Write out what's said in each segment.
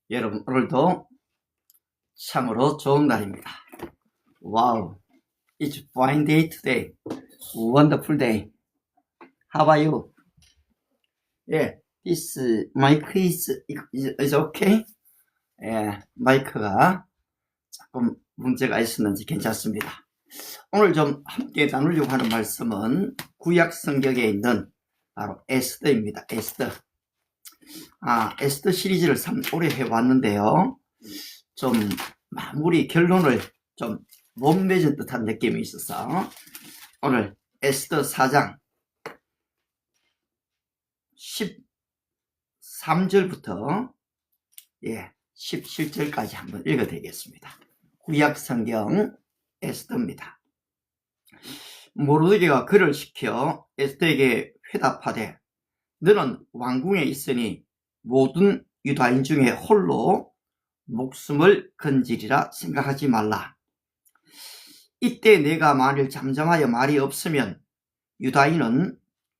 여러분, 오늘도 참으로 좋은 날입니다. Wow, it's a fine day today. Wonderful day. How are you? Yeah, this mic is okay? 예, 마이크가 조금 문제가 있었는지 괜찮습니다. 오늘 좀 함께 나누려고 하는 말씀은 구약 성경에 있는 바로 에스더입니다. 에스더. 에스더 시리즈를 참 오래 해왔는데요. 좀 마무리 결론을 좀 못 맺은 듯한 느낌이 있어서 오늘 에스더 4장 13절부터 17절까지 한번 읽어드리겠습니다. 구약 성경 에스더입니다. 모르드게가 글을 시켜 에스더에게 회답하되 너는 왕궁에 있으니 모든 유다인 중에 홀로 목숨을 건지리라 생각하지 말라. 이때 내가 만일 잠잠하여 말이 없으면 유다인은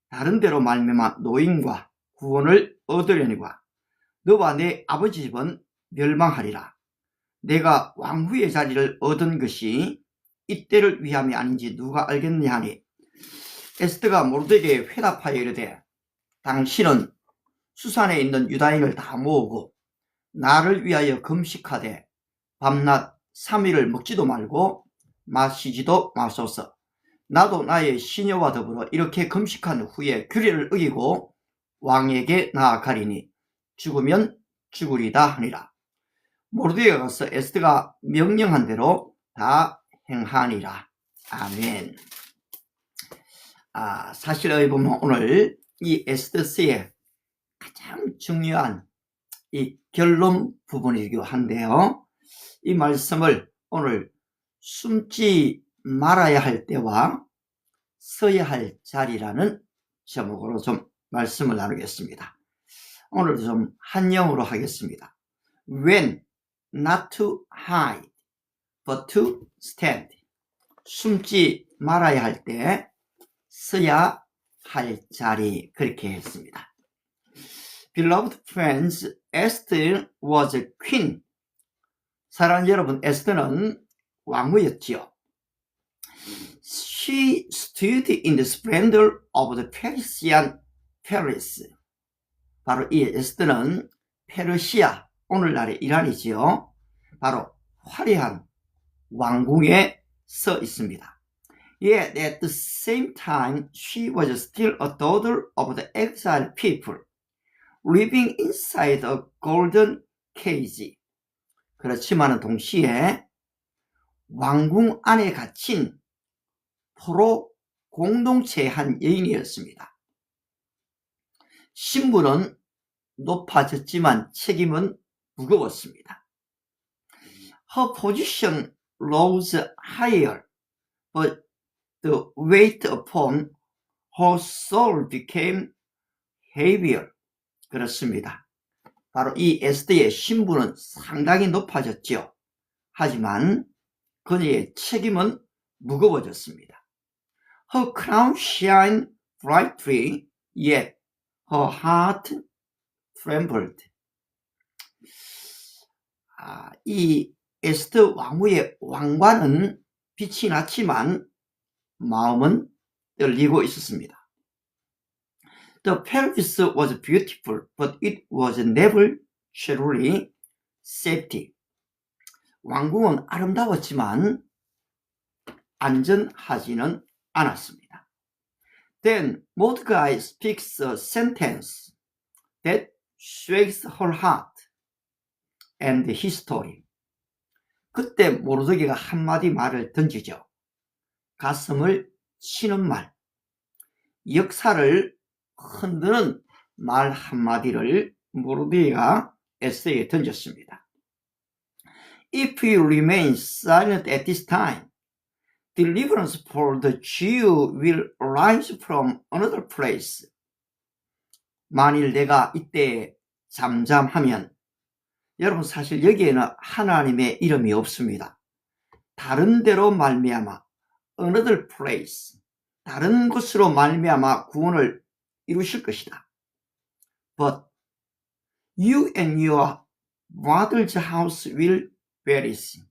다른 데로 말미암아 노임과 구원을 얻으려니와 너와 내 아버지 집은 멸망하리라. 내가 왕후의 자리를 얻은 것이 이때를 위함이 아닌지 누가 알겠느냐 하니 에스더가 모르드게에 회답하여 이르되 당신은 수산에 있는 유다인을 다 모으고 나를 위하여 금식하되 밤낮 3일을 먹지도 말고 마시지도 마소서. 나도 나의 시녀와 더불어 이렇게 금식한 후에 규례를 어기고 왕에게 나아가리니 죽으면 죽으리다 하니라. 모르드게가 가서 에스더가 명령한 대로 다 행하니라. 아멘. 사실 여기 보면 오늘 이 에스더서의 가장 중요한 이 결론 부분이기도 한데요. 이 말씀을 오늘 숨지 말아야 할 때와 서야 할 자리라는 제목으로 좀 말씀을 나누겠습니다. 오늘도 좀 한영어로 하겠습니다. When not to hide, but to stand. 숨지 말아야 할 때 서야 할 자리, 그렇게 했습니다. Beloved friends, Esther was a queen. 사랑하는 여러분, 에스더는 왕후였지요. She stood in the splendor of the Persian palace. 바로 이 에스더는 페르시아, 오늘날의 이란이지요. 바로 화려한 왕궁에 서 있습니다. Yet at the same time, she was still a daughter of the exiled people, living inside a golden cage. 그렇지만 동시에 왕궁 안에 갇힌 포로 공동체의 한 여인이었습니다. 신분은 높아졌지만 책임은 무거웠습니다. Her position rose higher, but the weight upon her soul became heavier. 그렇습니다. 바로 이 에스더의 신분은 상당히 높아졌죠. 하지만 그녀의 책임은 무거워졌습니다. Her crown shined brightly, yet her heart trembled. 이 에스더 왕후의 왕관은 빛이 났지만 마음은 떨리고 있었습니다. The palace was beautiful, but it was never truly safety. 왕궁은 아름다웠지만 안전하지는 않았습니다. Then Mordecai speaks a sentence that shakes her heart and his story. 그때 모르드게가 한마디 말을 던지죠. 가슴을 치는 말, 역사를 흔드는 말 한마디를 모르드게가 에스더에게 던졌습니다. If you remain silent at this time, deliverance for the Jew will arise from another place. 만일 내가 이때 잠잠하면, 여러분 사실 여기에는 하나님의 이름이 없습니다. 다른 데로 말미암아 another place, 다른 곳으로 말미암아 구원을 이루실 것이다. But You and your father's house will perish.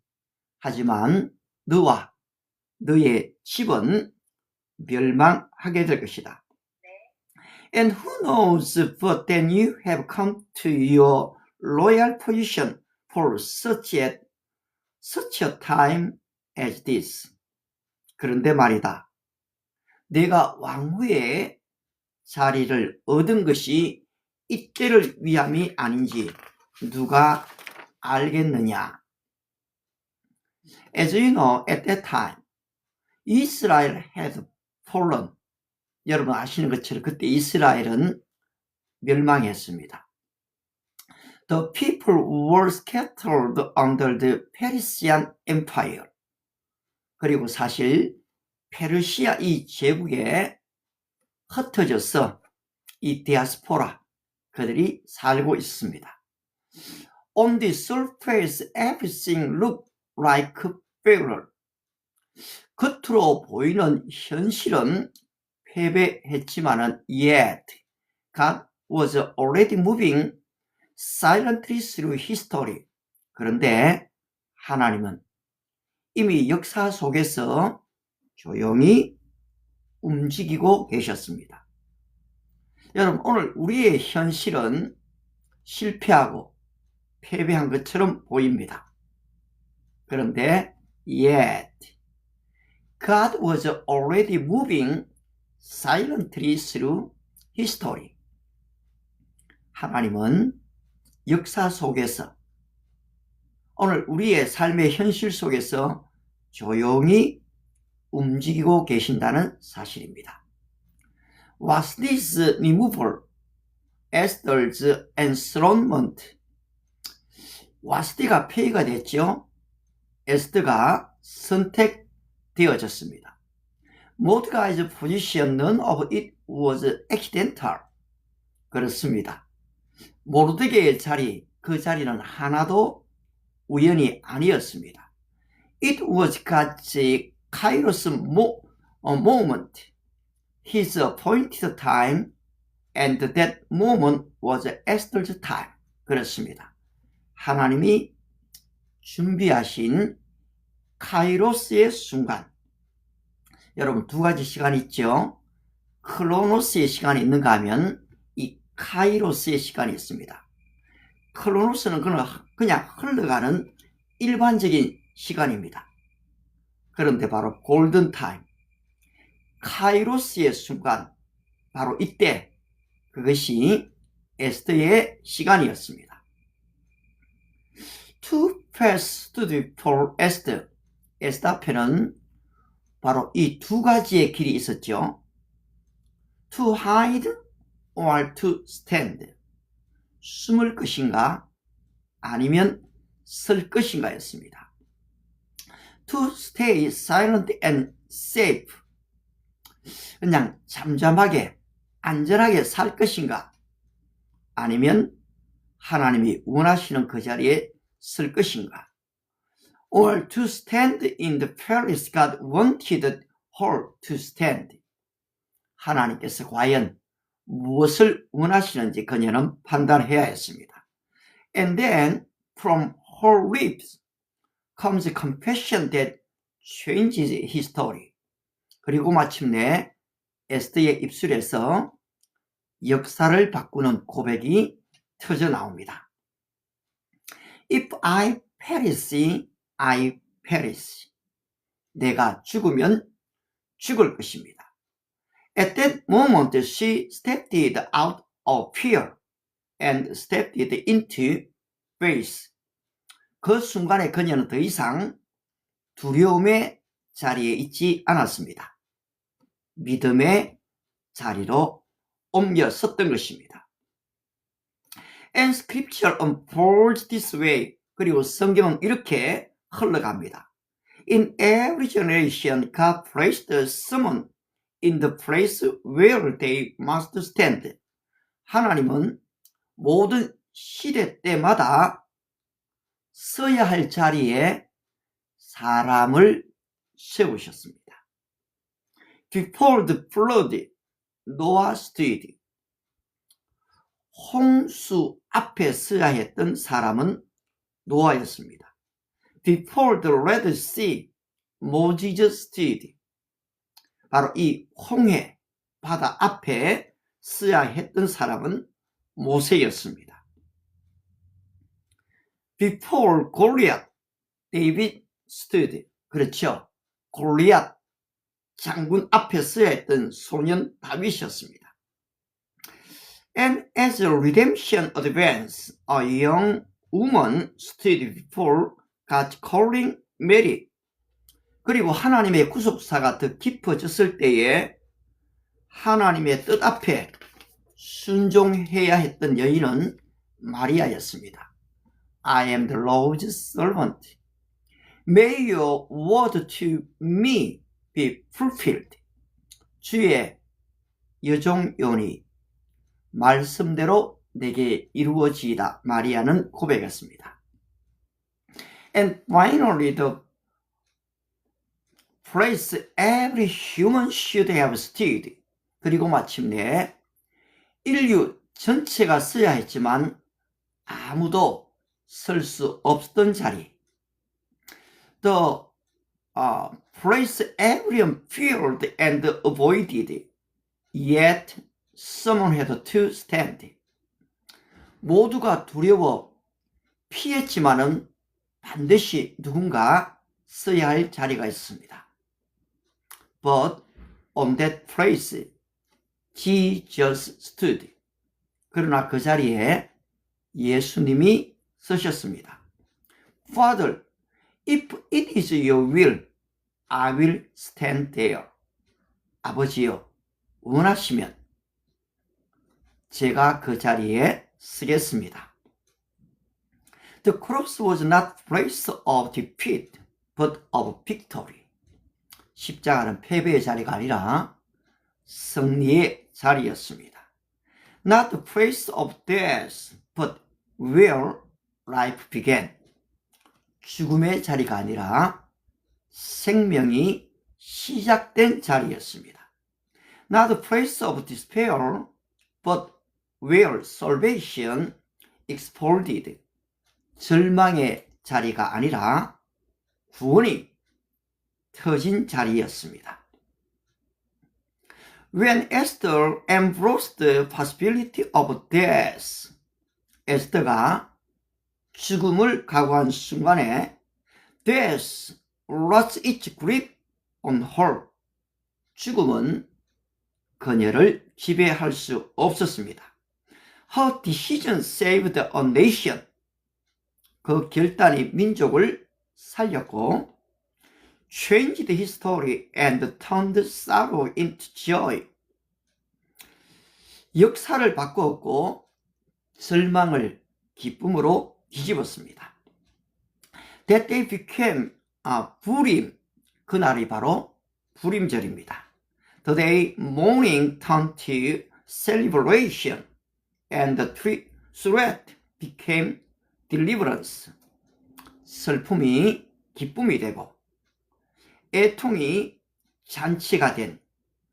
하지만 너와 너의 집은 멸망하게 될 것이다. And who knows but then you have come to your royal position for such a time as this. 그런데 말이다. 내가 왕후의 자리를 얻은 것이 이때를 위함이 아닌지 누가 알겠느냐. As you know, at that time, Israel had fallen. 여러분 아시는 것처럼 그때 이스라엘은 멸망했습니다. The people were scattered under the Persian Empire. 그리고 사실 페르시아 이 제국에 흩어져서 이 디아스포라 그들이 살고 있습니다. On the surface, everything looked like failure. 겉으로 보이는 현실은 패배했지만은 yet God was already moving silently through history. 그런데 하나님은 이미 역사 속에서 조용히 움직이고 계셨습니다. 여러분 오늘 우리의 현실은 실패하고 패배한 것처럼 보입니다. 그런데 yet God was already moving silently through history. 하나님은 역사 속에서 오늘 우리의 삶의 현실 속에서 조용히 움직이고 계신다는 사실입니다. Was this removal Esther's enthronement? 와스디가 폐위가 됐죠. 에스더가 선택되어졌습니다. Mordecai's position, none of it was accidental. 그렇습니다. 모르드게의 자리, 그 자리는 하나도 우연이 아니었습니다. It was God's kairos moment, his appointed time, and that moment was Esther's time. 그렇습니다. 하나님이 준비하신 카이로스의 순간. 여러분 두 가지 시간이 있죠. 크로노스의 시간이 있는가 하면 이 카이로스의 시간이 있습니다. 크로노스는 그냥 흘러가는 일반적인 시간입니다. 그런데 바로 골든타임, 카이로스의 순간, 바로 이때 그것이 에스더의 시간이었습니다. To pass for Esther. 에스더 앞에는 바로 이 두 가지의 길이 있었죠. To hide or to stand. 숨을 것인가 아니면 설 것인가 였습니다. To stay silent and safe. 그냥 잠잠하게 안전하게 살 것인가 아니면 하나님이 원하시는 그 자리에 설 것인가. Or to stand in the place God wanted her to stand. 하나님께서 과연 무엇을 원하시는지 그녀는 판단해야 했습니다. And then from her lips comes a confession that changes history. 그리고 마침내 에스더의 입술에서 역사를 바꾸는 고백이 터져 나옵니다. If I perish, I perish. 내가 죽으면 죽을 것입니다. At that moment, she stepped out of fear and stepped into faith. 그 순간에 그녀는 더 이상 두려움의 자리에 있지 않았습니다. 믿음의 자리로 옮겨섰던 것입니다. And scripture unfolds this way. 그리고 성경은 이렇게 흘러갑니다. In every generation, God placed someone in the place where they must stand. 하나님은 모든 시대 때마다 서야 할 자리에 사람을 세우셨습니다. Before the flood, Noah stood. 홍수 앞에 서야 했던 사람은 노아였습니다. Before the Red Sea, Moses stood. 바로 이 홍해 바다 앞에 서야 했던 사람은 모세였습니다. Before Goliath, David stood. 그렇죠. 골리앗 장군 앞에 서야 했던 소년 다윗이었습니다. And as a redemption advanced, a young woman stood before God's calling Mary. 그리고 하나님의 구속사가 더 깊어졌을 때에 하나님의 뜻 앞에 순종해야 했던 여인은 마리아였습니다. I am the Lord's servant. May your word to me be fulfilled. 주의 여종요니 말씀대로 내게 이루어지이다. 마리아는 고백했습니다. And finally the place every human should have stood. 그리고 마침내 인류 전체가 서야 했지만 아무도 설 수 없던 자리. The place everyone feared and avoided, yet someone had to stand. 모두가 두려워 피했지만은 반드시 누군가 서야 할 자리가 있습니다. But on that place, Jesus stood. 그러나 그 자리에 예수님이 서셨습니다. Father, if it is your will, I will stand there. 아버지여, 원하시면 제가 그 자리에 서겠습니다. The cross was not place of defeat, but of victory. 십자가는 패배의 자리가 아니라 승리의 자리였습니다. Not the place of death, but where life began. 죽음의 자리가 아니라 생명이 시작된 자리였습니다. Not the place of despair, but where salvation exploded. 절망의 자리가 아니라 구원이 터진 자리였습니다. When Esther embraced the possibility of death, 에스더가 죽음을 각오한 순간에 death lost its grip on her. 죽음은 그녀를 지배할 수 없었습니다. Her decision saved a nation. 그 결단이 민족을 살렸고 changed history and turned sorrow into joy. 역사를 바꾸었고 절망을 기쁨으로 뒤집었습니다. That day became 부림. 그날이 바로 부림절입니다. The day mourning turned to celebration and the threat became deliverance. 슬픔이 기쁨이 되고 애통이 잔치가 된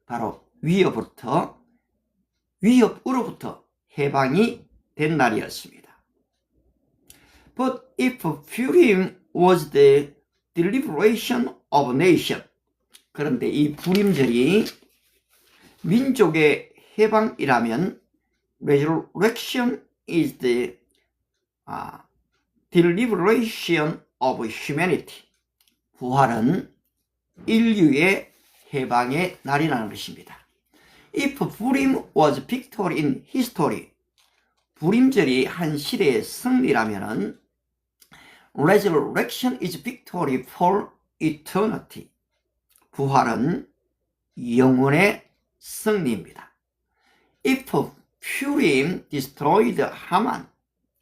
바로 위협으로부터 해방이 된 날이었습니다. But if Purim was the deliberation of a nation, 그런데 이 부림절이 민족의 해방이라면 resurrection is the deliberation of humanity. 부활은 인류의 해방의 날이라는 것입니다. If Purim was victory in history, 부림절이 한 시대의 승리라면은 resurrection is victory for eternity. 부활은 영원의 승리입니다. If Purim destroyed Haman,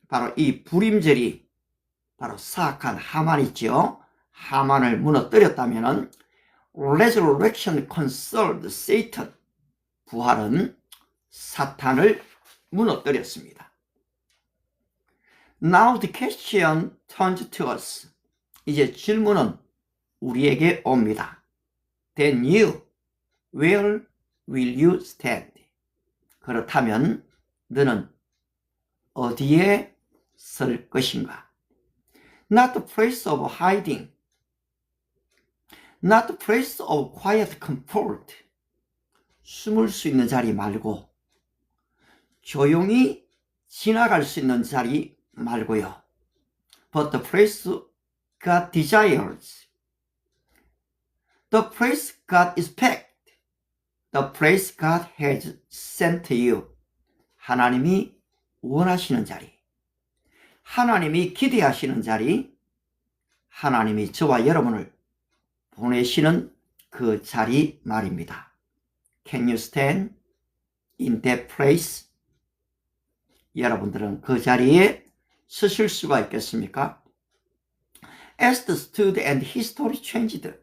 바로 이 부림절이 바로 사악한 하만이죠. 하만을 무너뜨렸다면은 resurrection conquered Satan. 부활은 사탄을 무너뜨렸습니다. Now the question turns to us. 이제 질문은 우리에게 옵니다. Then you, where will you stand? 그렇다면 너는 어디에 설 것인가? Not the place of hiding. Not the place of quiet comfort. 숨을 수 있는 자리 말고 조용히 지나갈 수 있는 자리 말고요. But the place God desires. The place God expects. The place God has sent you. 하나님이 원하시는 자리. 하나님이 기대하시는 자리. 하나님이 저와 여러분을 보내시는 그 자리 말입니다. Can you stand in that place? 여러분들은 그 자리에 서실 수가 있겠습니까? Esther stood and history changed.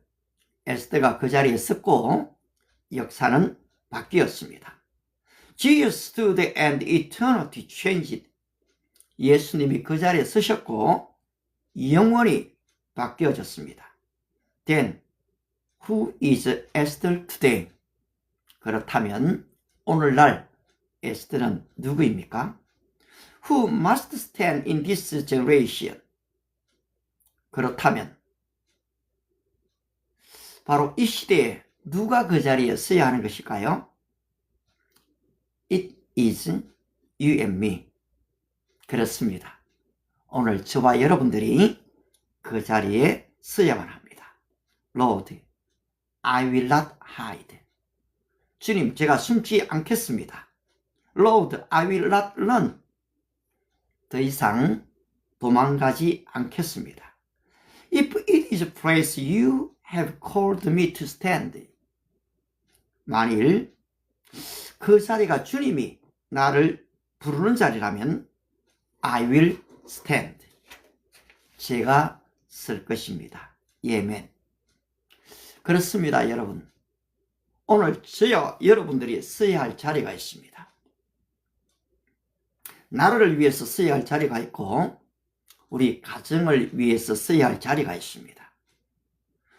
에스더가 그 자리에 섰고 역사는 바뀌었습니다. Jesus stood and eternity changed. 예수님이 그 자리에 서셨고 영원히 바뀌어졌습니다. Then, who is Esther today? 그렇다면 오늘날 에스더는 누구입니까? Who must stand in this generation? 그렇다면 바로 이 시대에 누가 그 자리에 서야 하는 것일까요? It is you and me. 그렇습니다. 오늘 저와 여러분들이 그 자리에 서야만 합니다. Lord, I will not hide. 주님, 제가 숨지 않겠습니다. Lord, I will not run. 더 이상 도망가지 않겠습니다. If it is a place you have called me to stand. 만일 그 자리가 주님이 나를 부르는 자리라면 I will stand. 제가 설 것입니다. 예멘. 그렇습니다, 여러분. 오늘 저와 여러분들이 서야 할 자리가 있습니다. 나라를 위해서 서야 할 자리가 있고 우리 가정을 위해서 서야 할 자리가 있습니다.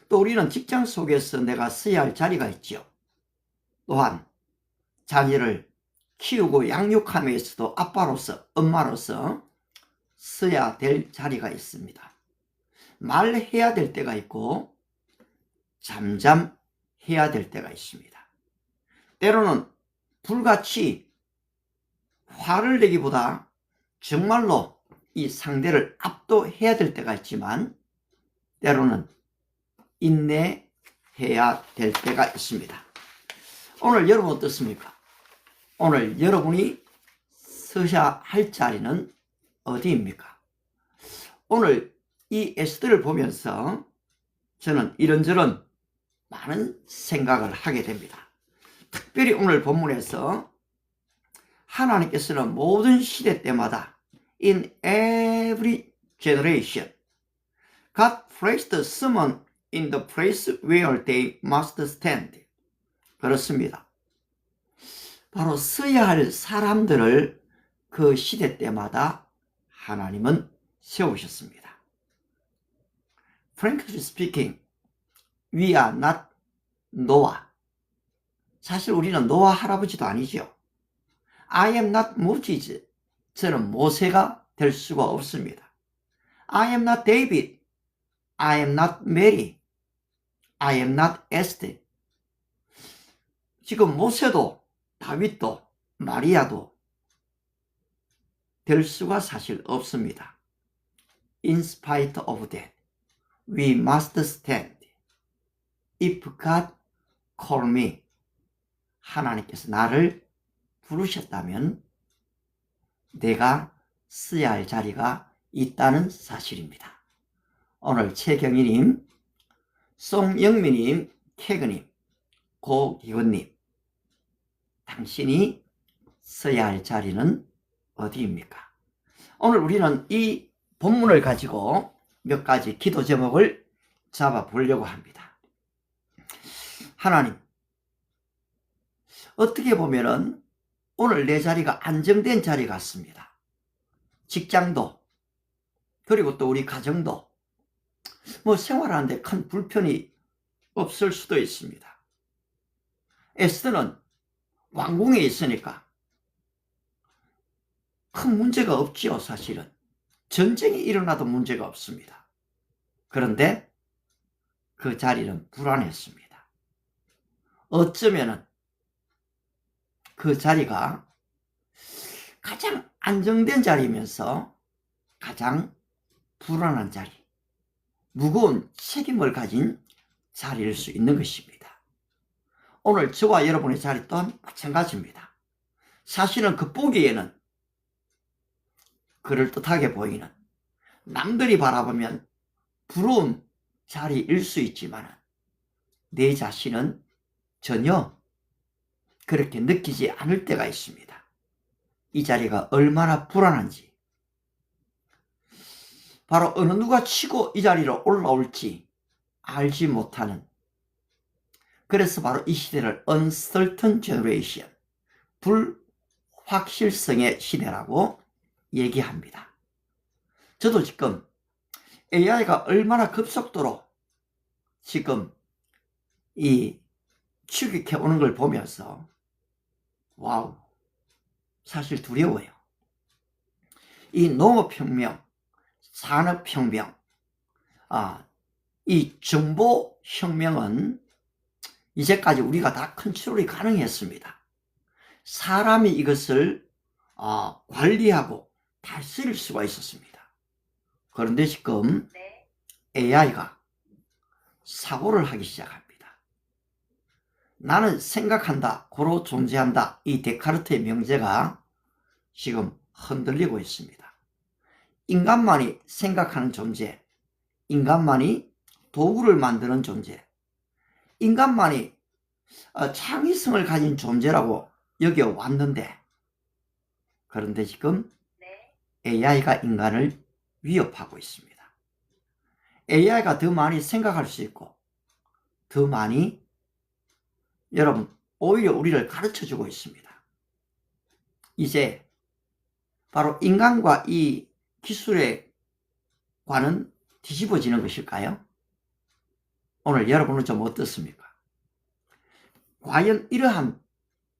또 우리는 직장 속에서 내가 서야 할 자리가 있죠. 또한 자녀를 키우고 양육함에서도 아빠로서 엄마로서 서야 될 자리가 있습니다. 말해야 될 때가 있고 잠잠해야 될 때가 있습니다. 때로는 불같이 화를 내기보다 정말로 이 상대를 압도해야 될 때가 있지만 때로는 인내해야 될 때가 있습니다. 오늘 여러분 어떻습니까? 오늘 여러분이 서야 할 자리는 어디입니까? 오늘 이 에스더를 보면서 저는 이런저런 많은 생각을 하게 됩니다. 특별히 오늘 본문에서 하나님께서는 모든 시대 때마다 in every generation God placed someone in the place where they must stand. 그렇습니다. 바로 서야 할 사람들을 그 시대 때마다 하나님은 세우셨습니다. Frankly speaking, we are not Noah. 사실 우리는 노아 할아버지도 아니죠. I am not Moses. 저는 모세가 될 수가 없습니다. I am not David. I am not Mary. I am not Esther. 지금 모세도 다윗도 마리아도 될 수가 사실 없습니다. In spite of that, we must stand. If God call me. 하나님께서 나를 부르셨다면 내가 서야 할 자리가 있다는 사실입니다. 오늘 최경희님, 송영미님, 태근님, 고기훈님, 당신이 서야 할 자리는 어디입니까? 오늘 우리는 이 본문을 가지고 몇 가지 기도 제목을 잡아보려고 합니다. 하나님, 어떻게 보면은 오늘 내 자리가 안정된 자리 같습니다. 직장도, 그리고 또 우리 가정도, 생활하는데 큰 불편이 없을 수도 있습니다. 에스더는 왕궁에 있으니까 큰 문제가 없지요, 사실은. 전쟁이 일어나도 문제가 없습니다. 그런데 그 자리는 불안했습니다. 어쩌면은 그 자리가 가장 안정된 자리면서 가장 불안한 자리, 무거운 책임을 가진 자리일 수 있는 것입니다. 오늘 저와 여러분의 자리 또한 마찬가지입니다. 사실은 겉보기에는 그럴듯하게 보이는, 남들이 바라보면 부러운 자리일 수 있지만 내 자신은 전혀 그렇게 느끼지 않을 때가 있습니다. 이 자리가 얼마나 불안한지, 바로 어느 누가 치고 이 자리로 올라올지 알지 못하는, 그래서 바로 이 시대를 uncertain generation, 불확실성의 시대라고 얘기합니다. 저도 지금 AI가 얼마나 급속도로 지금 이 추격해 오는 걸 보면서 와우, 사실 두려워요. 이 농업혁명, 산업혁명, 이 정보혁명은 이제까지 우리가 다 컨트롤이 가능했습니다. 사람이 이것을 관리하고 다스릴 수가 있었습니다. 그런데 지금 AI가 사고를 하기 시작합니다. 나는 생각한다, 고로 존재한다, 이 데카르트의 명제가 지금 흔들리고 있습니다. 인간만이 생각하는 존재, 인간만이 도구를 만드는 존재, 인간만이 창의성을 가진 존재라고 여겨왔는데, 그런데 지금 AI가 인간을 위협하고 있습니다. AI가 더 많이 생각할 수 있고 더 많이, 여러분, 오히려 우리를 가르쳐주고 있습니다. 이제 바로 인간과 이 기술의 관은 뒤집어지는 것일까요? 오늘 여러분은 좀 어떻습니까? 과연 이러한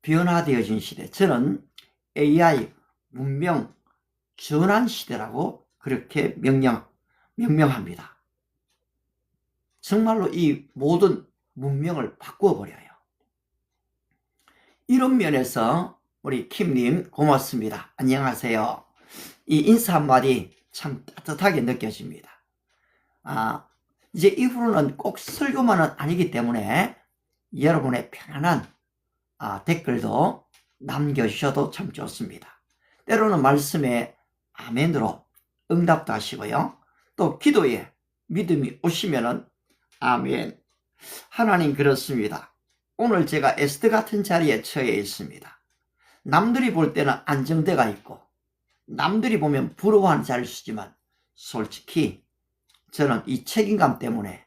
변화되어진 시대, 저는 AI 문명 전환 시대라고 그렇게 명명합니다. 정말로 이 모든 문명을 바꾸어버려요. 이런 면에서 우리 킴님 고맙습니다. 안녕하세요. 이 인사 한마디 참 따뜻하게 느껴집니다. 이제 이후로는 꼭 설교만은 아니기 때문에 여러분의 편안한 댓글도 남겨주셔도 참 좋습니다. 때로는 말씀에 아멘으로 응답도 하시고요. 또 기도에 믿음이 오시면은 아멘. 하나님, 그렇습니다. 오늘 제가 에스더 같은 자리에 처해 있습니다. 남들이 볼 때는 안정돼가 있고 남들이 보면 부러워하는 자리를 쓰지만 솔직히 저는 이 책임감 때문에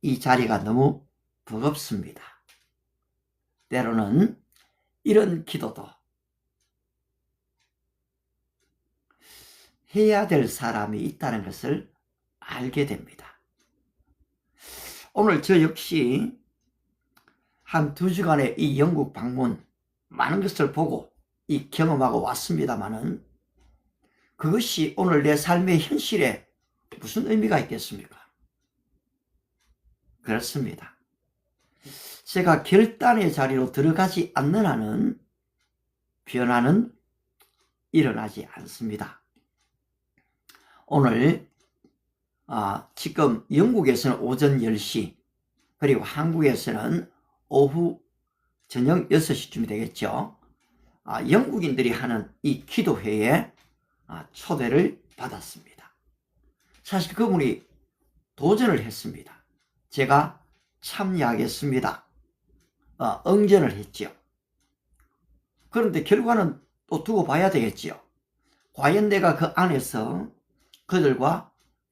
이 자리가 너무 버겁습니다. 때로는 이런 기도도 해야 될 사람이 있다는 것을 알게 됩니다. 오늘 저 역시 한 2주간의 이 영국 방문, 많은 것을 보고 이 경험하고 왔습니다마는 그것이 오늘 내 삶의 현실에 무슨 의미가 있겠습니까? 그렇습니다. 제가 결단의 자리로 들어가지 않는 한은 변화는 일어나지 않습니다. 오늘 지금 영국에서는 오전 10시, 그리고 한국에서는 오후 저녁 6시쯤이 되겠죠. 영국인들이 하는 이 기도회에 초대를 받았습니다. 사실 그분이 도전을 했습니다. 제가 참여하겠습니다. 응전을 했죠. 그런데 결과는 또 두고 봐야 되겠죠. 과연 내가 그 안에서 그들과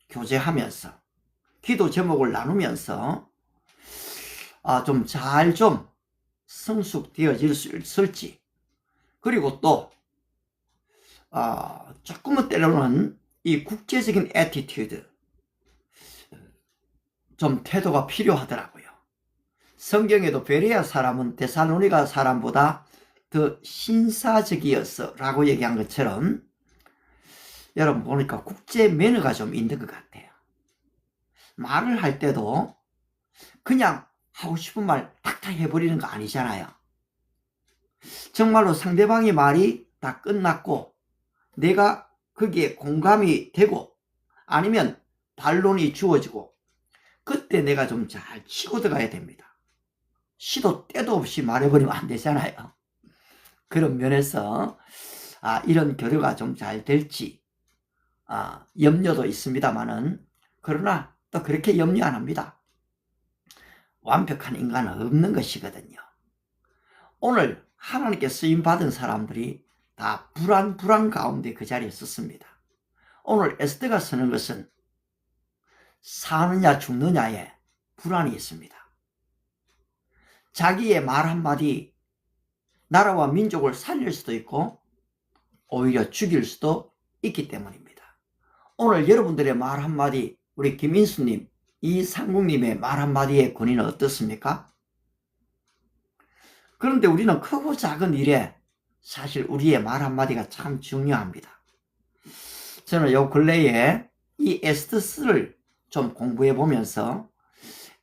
교제하면서 기도 제목을 나누면서 좀 잘 성숙되어질 수 있을지, 그리고 또 조금은 때로는 이 국제적인 애티튜드, 좀 태도가 필요하더라고요. 성경에도 베레아 사람은 데살로니가 사람보다 더 신사적이었어 라고 얘기한 것처럼 여러분 보니까 국제 매너가 좀 있는 것 같아요. 말을 할 때도 그냥 하고 싶은 말 탁탁 해버리는 거 아니잖아요. 정말로 상대방의 말이 다 끝났고 내가 거기에 공감이 되고 아니면 반론이 주어지고 그때 내가 좀 잘 치고 들어가야 됩니다. 시도 때도 없이 말해버리면 안 되잖아요. 그런 면에서 이런 교류가 좀 잘 될지 염려도 있습니다만은 그러나 또 그렇게 염려 안 합니다. 완벽한 인간은 없는 것이거든요. 오늘 하나님께 쓰임받은 사람들이 다 불안 가운데 그 자리에 섰습니다. 오늘 에스더가 서는 것은 사느냐 죽느냐에 불안이 있습니다. 자기의 말 한마디 나라와 민족을 살릴 수도 있고 오히려 죽일 수도 있기 때문입니다. 오늘 여러분들의 말 한마디, 우리 김인수님, 이상국님의 말 한마디의 권위는 어떻습니까? 그런데 우리는 크고 작은 일에 사실 우리의 말 한마디가 참 중요합니다. 저는 요 근래에 이 에스더스를 좀 공부해 보면서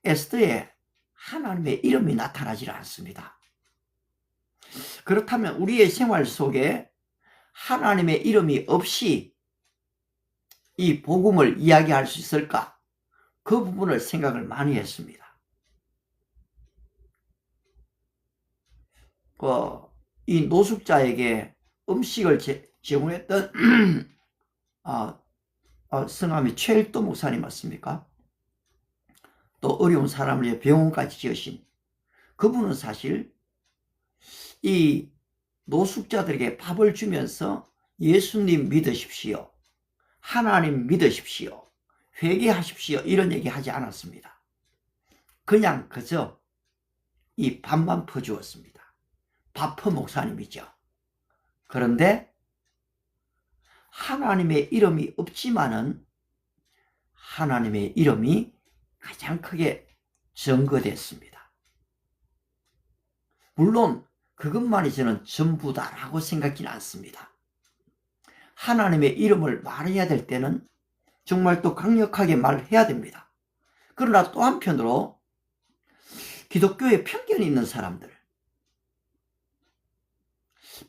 에스더에 하나님의 이름이 나타나질 않습니다. 그렇다면 우리의 생활 속에 하나님의 이름이 없이 이 복음을 이야기할 수 있을까? 그 부분을 생각을 많이 했습니다. 이 노숙자에게 음식을 제공했던 성함이 최일도 목사님 맞습니까? 또 어려운 사람을 위해 병원까지 지으신 그분은 사실 이 노숙자들에게 밥을 주면서 예수님 믿으십시오. 하나님 믿으십시오. 회개하십시오. 이런 얘기 하지 않았습니다. 그냥 그저 이 밥만 퍼주었습니다. 밥퍼 목사님이죠. 그런데 하나님의 이름이 없지만은 하나님의 이름이 가장 크게 증거됐습니다. 물론 그것만이 저는 전부다라고 생각지는 않습니다. 하나님의 이름을 말해야 될 때는 정말 또 강력하게 말해야 됩니다. 그러나 또 한편으로 기독교에 편견이 있는 사람들,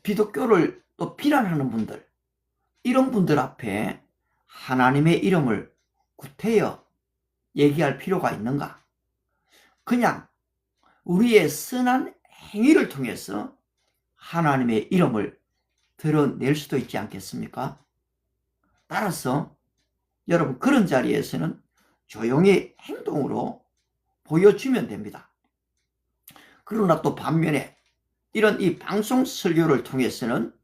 기독교를 또 비난하는 분들, 이런 분들 앞에 하나님의 이름을 구태여 얘기할 필요가 있는가? 그냥 우리의 선한 행위를 통해서 하나님의 이름을 드러낼 수도 있지 않겠습니까? 따라서 여러분 그런 자리에서는 조용히 행동으로 보여주면 됩니다. 그러나 또 반면에 이런 이 방송 설교를 통해서는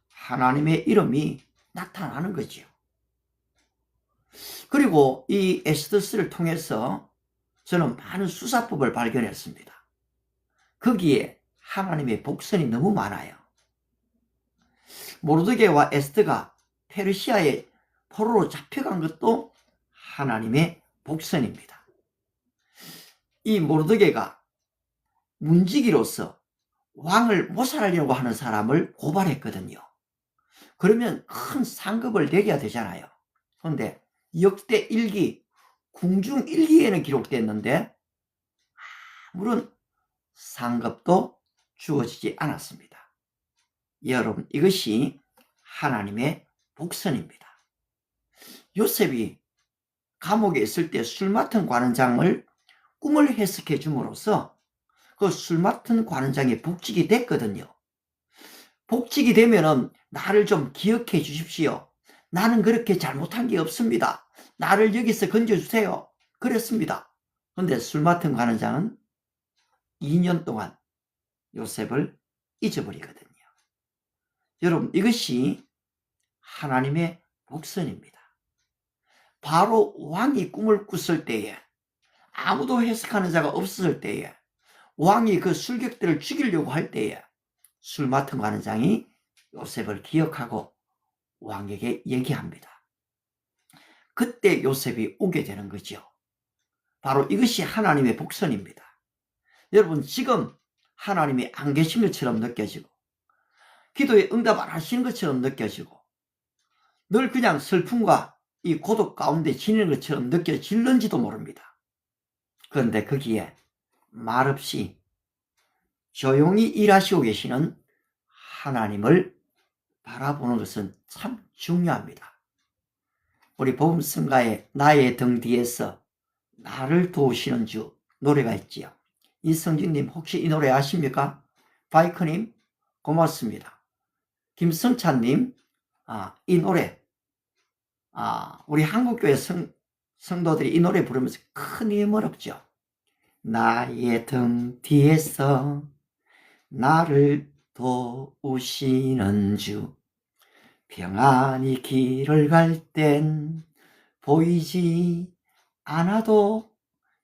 하나님의 이름이 나타나는 거죠. 그리고 이 에스더스를 통해서 저는 많은 수사법을 발견했습니다. 거기에 하나님의 복선이 너무 많아요. 모르드게와 에스더가 페르시아의 포로로 잡혀간 것도 하나님의 복선입니다. 이 모르드게가 문지기로서 왕을 모살하려고 하는 사람을 고발했거든요. 그러면 큰 상급을 내야 되잖아요. 그런데 역대 일기, 궁중 일기에는 기록됐는데 아무런 상급도 주어지지 않았습니다. 여러분 이것이 하나님의 복선입니다. 요셉이 감옥에 있을 때 술 맡은 관원장을 꿈을 해석해 줌으로써 그 술 맡은 관원장이 복직이 됐거든요. 복직이 되면은 나를 좀 기억해 주십시오. 나는 그렇게 잘못한 게 없습니다. 나를 여기서 건져주세요. 그랬습니다. 그런데 술 맡은 관원장은 2년 동안 요셉을 잊어버리거든요. 여러분 이것이 하나님의 복선입니다. 바로 왕이 꿈을 꿨을 때에 아무도 해석하는 자가 없었을 때에 왕이 그 술객들을 죽이려고 할 때에 술 맡은 관원장이 요셉을 기억하고 왕에게 얘기합니다. 그때 요셉이 오게 되는 거죠. 바로 이것이 하나님의 복선입니다. 여러분 지금 하나님이 안 계신 것처럼 느껴지고 기도에 응답 안 하시는 것처럼 느껴지고 늘 그냥 슬픔과 이 고독 가운데 지내는 것처럼 느껴질는지도 모릅니다. 그런데 거기에 말없이 조용히 일하시고 계시는 하나님을 바라보는 것은 참 중요합니다. 우리 복음성가의 나의 등 뒤에서 나를 도우시는 주 노래가 있지요. 이성진님 혹시 이 노래 아십니까? 바이크님 고맙습니다. 김성찬님 이 노래 우리 한국교회 성도들이 이 노래 부르면서 큰 힘을 얻죠. 나의 등 뒤에서 나를 도우시는 주 평안히 길을 갈 땐 보이지 않아도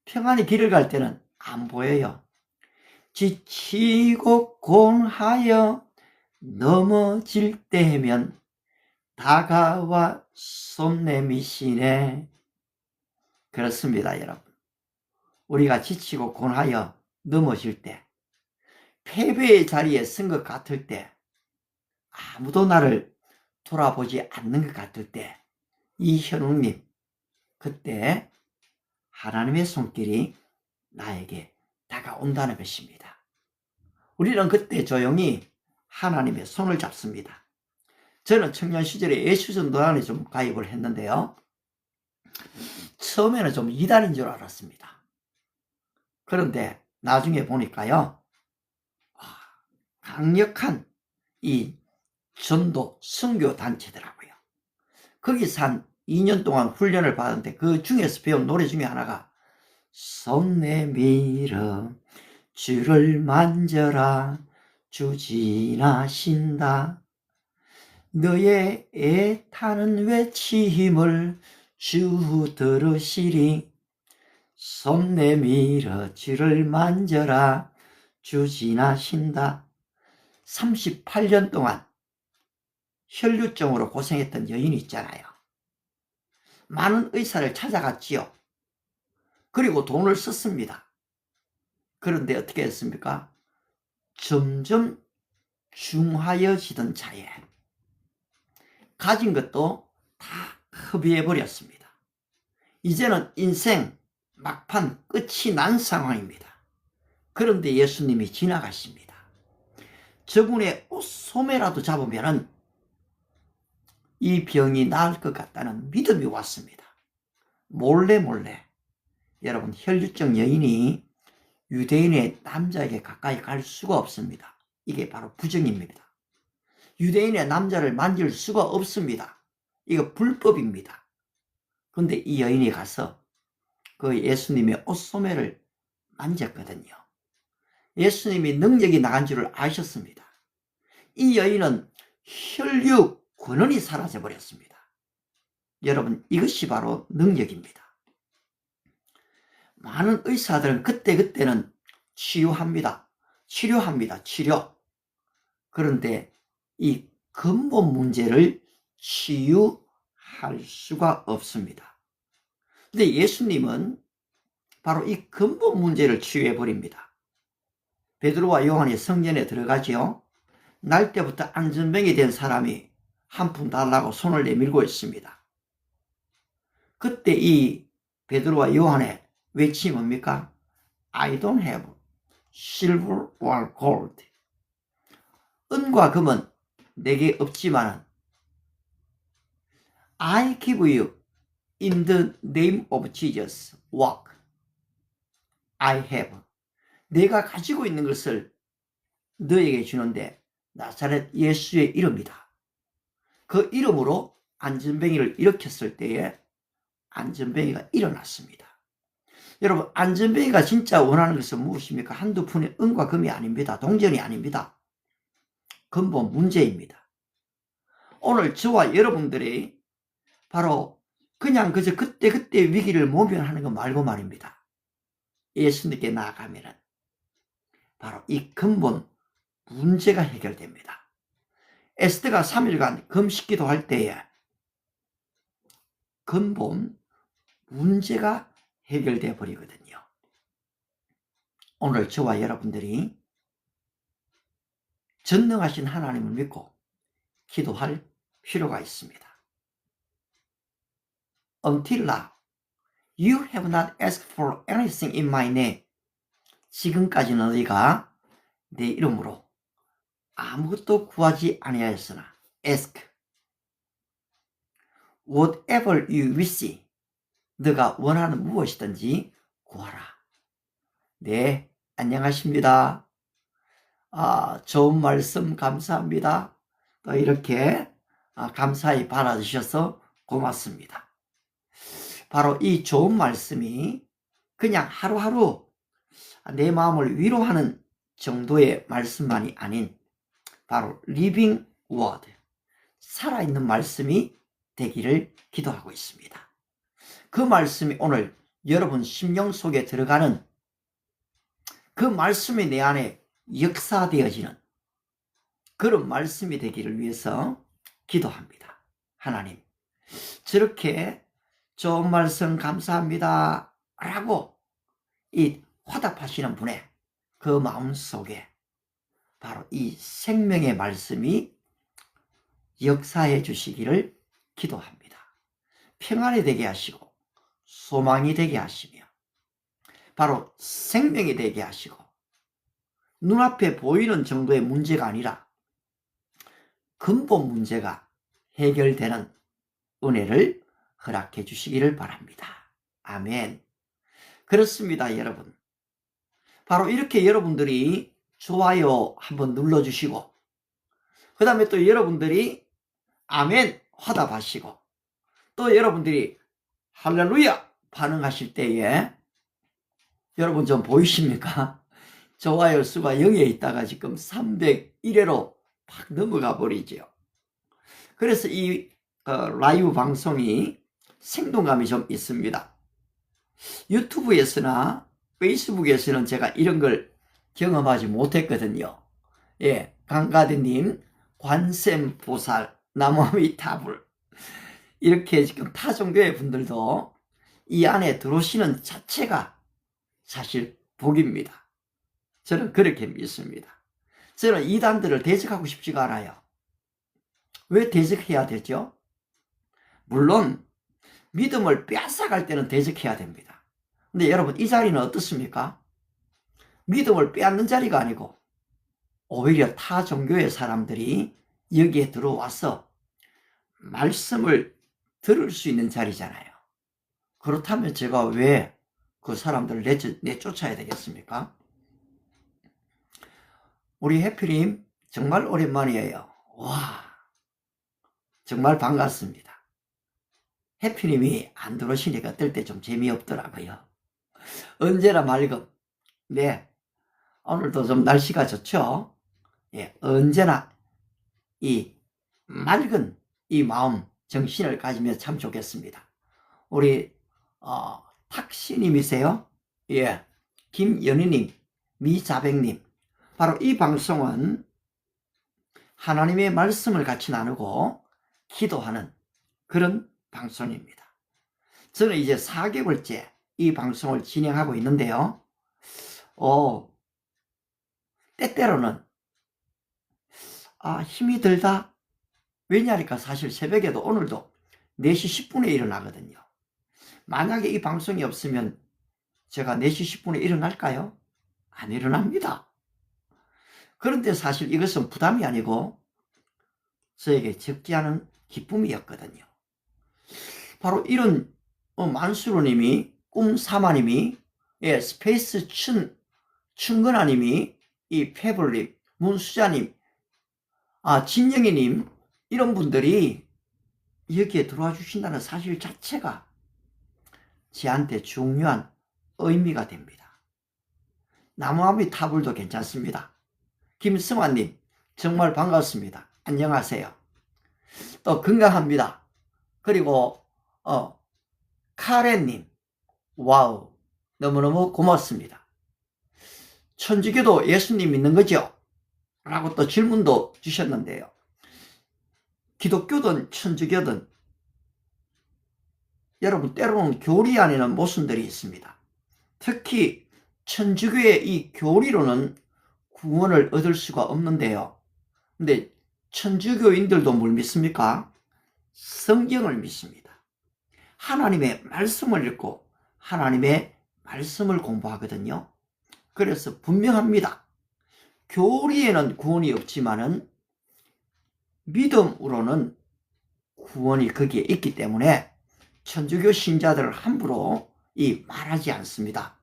평안히 길을 갈 때는 안 보여요. 지치고 곤하여 넘어질 때면 다가와 손 내미시네. 그렇습니다, 여러분. 우리가 지치고 곤하여 넘어질 때, 패배의 자리에 쓴 것 같을 때, 아무도 나를 돌아보지 않는 것 같을 때, 이현웅님, 그때 하나님의 손길이 나에게 다가온다는 것입니다. 우리는 그때 조용히 하나님의 손을 잡습니다. 저는 청년 시절에 예수전도단에 좀 가입을 했는데요. 처음에는 좀 이단인 줄 알았습니다. 그런데 나중에 보니까요, 강력한 이 전도 선교 단체더라고요. 거기서 한 2년 동안 훈련을 받았는데 그 중에서 배운 노래 중에 하나가 손 내밀어 주를 만져라 주 지나신다 너의 애타는 외침을 주 들으시리 손 내밀어 주를 만져라 주 지나신다. 38년 동안 혈류증으로 고생했던 여인이 있잖아요. 많은 의사를 찾아갔지요. 그리고 돈을 썼습니다. 그런데 어떻게 했습니까? 점점 중하여지던 차에 가진 것도 다 허비해버렸습니다. 이제는 인생 막판 끝이 난 상황입니다. 그런데 예수님이 지나가십니다. 저분의 옷소매라도 잡으면 이 병이 나을 것 같다는 믿음이 왔습니다. 몰래 여러분, 혈류증 여인이 유대인의 남자에게 가까이 갈 수가 없습니다. 이게 바로 부정입니다. 유대인의 남자를 만질 수가 없습니다. 이거 불법입니다. 그런데 이 여인이 가서 그 예수님의 옷소매를 만졌거든요. 예수님이 능력이 나간 줄을 아셨습니다. 이 여인은 혈류 근원이 사라져 버렸습니다. 여러분, 이것이 바로 능력입니다. 많은 의사들은 그때는 치료합니다. 치료. 그런데 이 근본 문제를 치유할 수가 없습니다. 근데 예수님은 바로 이 근본 문제를 치유해 버립니다. 베드로와 요한이 성전에 들어가지요. 날 때부터 안전병이 된 사람이 한 푼 달라고 손을 내밀고 있습니다. 그때 이 베드로와 요한의 외침이 뭡니까? I don't have silver or gold. 은과 금은 내게 없지만 I give you in the name of Jesus what I have. 내가 가지고 있는 것을 너에게 주는데 나사렛 예수의 이름이다. 그 이름으로 안전뱅이를 일으켰을 때에 안전뱅이가 일어났습니다. 여러분, 안전뱅이가 진짜 원하는 것은 무엇입니까? 한두 푼의 은과 금이 아닙니다. 동전이 아닙니다. 근본 문제입니다. 오늘 저와 여러분들이 바로 그냥 그저 그때 위기를 모면하는 것 말고 말입니다. 예수님께 나아가면은 바로 이 근본 문제가 해결됩니다. 에스더가 3일간 금식기도 할 때에 근본 문제가 해결되어 버리거든요. 오늘 저와 여러분들이 전능하신 하나님을 믿고 기도할 필요가 있습니다. until now you have not asked for anything in my name. 지금까지 너희가 내 이름으로 아무것도 구하지 아니하였으나 ask whatever you wish. 너가 원하는 무엇이든지 구하라. 네, 안녕하십니다. 좋은 말씀 감사합니다. 또 이렇게 감사히 받아주셔서 고맙습니다. 바로 이 좋은 말씀이 그냥 하루하루 내 마음을 위로하는 정도의 말씀만이 아닌 바로 리빙 워드, 살아있는 말씀이 되기를 기도하고 있습니다. 그 말씀이 오늘 여러분 심령 속에 들어가는 그 말씀이 내 안에 역사되어지는 그런 말씀이 되기를 위해서 기도합니다. 하나님, 저렇게 좋은 말씀 감사합니다 라고 이 화답하시는 분의 그 마음속에 바로 이 생명의 말씀이 역사해 주시기를 기도합니다. 평안이 되게 하시고 소망이 되게 하시며 바로 생명이 되게 하시고 눈앞에 보이는 정도의 문제가 아니라 근본 문제가 해결되는 은혜를 허락해 주시기를 바랍니다. 아멘. 그렇습니다, 여러분. 바로 이렇게 여러분들이 좋아요 한번 눌러주시고 그 다음에 또 여러분들이 아멘 화답하시고 또 여러분들이 할렐루야 반응하실 때에 여러분 좀 보이십니까? 좋아요 수가 0에 있다가 지금 301회로 팍 넘어가 버리죠. 그래서 이 라이브 방송이 생동감이 좀 있습니다. 유튜브에서나 페이스북에서는 제가 이런 걸 경험하지 못했거든요. 예, 강가대님, 관세음보살, 나무아미타불 이렇게 지금 타종교의 분들도 이 안에 들어오시는 자체가 사실 복입니다. 저는 그렇게 믿습니다. 저는 이단들을 대적하고 싶지가 않아요. 왜 대적해야 되죠? 물론 믿음을 빼앗아갈 때는 대적해야 됩니다. 근데 여러분 이 자리는 어떻습니까? 믿음을 빼앗는 자리가 아니고 오히려 타 종교의 사람들이 여기에 들어와서 말씀을 들을 수 있는 자리잖아요. 그렇다면 제가 왜 그 사람들을 내쫓아야 되겠습니까? 우리 해피님 정말 오랜만이에요. 와, 정말 반갑습니다. 해피님이 안 들어오시니까 어떨 때 좀 재미없더라고요. 언제나 맑음. 네, 오늘도 좀 날씨가 좋죠? 예, 언제나 이 맑은 이 마음, 정신을 가지면 참 좋겠습니다. 우리 탁시님이세요? 예, 김연희님, 미자백님. 바로 이 방송은 하나님의 말씀을 같이 나누고 기도하는 그런 방송입니다. 저는 이제 4개월째 이 방송을 진행하고 있는데요. 때때로는 힘이 들다. 왜냐하니까 사실 새벽에도 오늘도 4시 10분에 일어나거든요. 만약에 이 방송이 없으면 제가 4시 10분에 일어날까요? 안 일어납니다. 그런데 사실 이것은 부담이 아니고 저에게 적지 않은 기쁨이었거든요. 바로 이런 만수로님이, 꿈사마님이, 예, 스페이스 춘근아님이, 이 페블님, 문수자님, 진영희님, 이런 분들이 여기에 들어와 주신다는 사실 자체가 저한테 중요한 의미가 됩니다. 나무아미타불도 괜찮습니다. 김승환님 정말 반갑습니다. 안녕하세요. 또 건강합니다. 그리고 카렌님 와우 너무너무 고맙습니다. 천주교도 예수님 믿는 거죠? 라고 또 질문도 주셨는데요. 기독교든 천주교든 여러분 때로는 교리 안에는 모순들이 있습니다. 특히 천주교의 이 교리로는 구원을 얻을 수가 없는데요. 근데 천주교인들도 뭘 믿습니까? 성경을 믿습니다. 하나님의 말씀을 읽고 하나님의 말씀을 공부하거든요. 그래서 분명합니다. 교리에는 구원이 없지만은 믿음으로는 구원이 거기에 있기 때문에 천주교 신자들을 함부로 말하지 않습니다.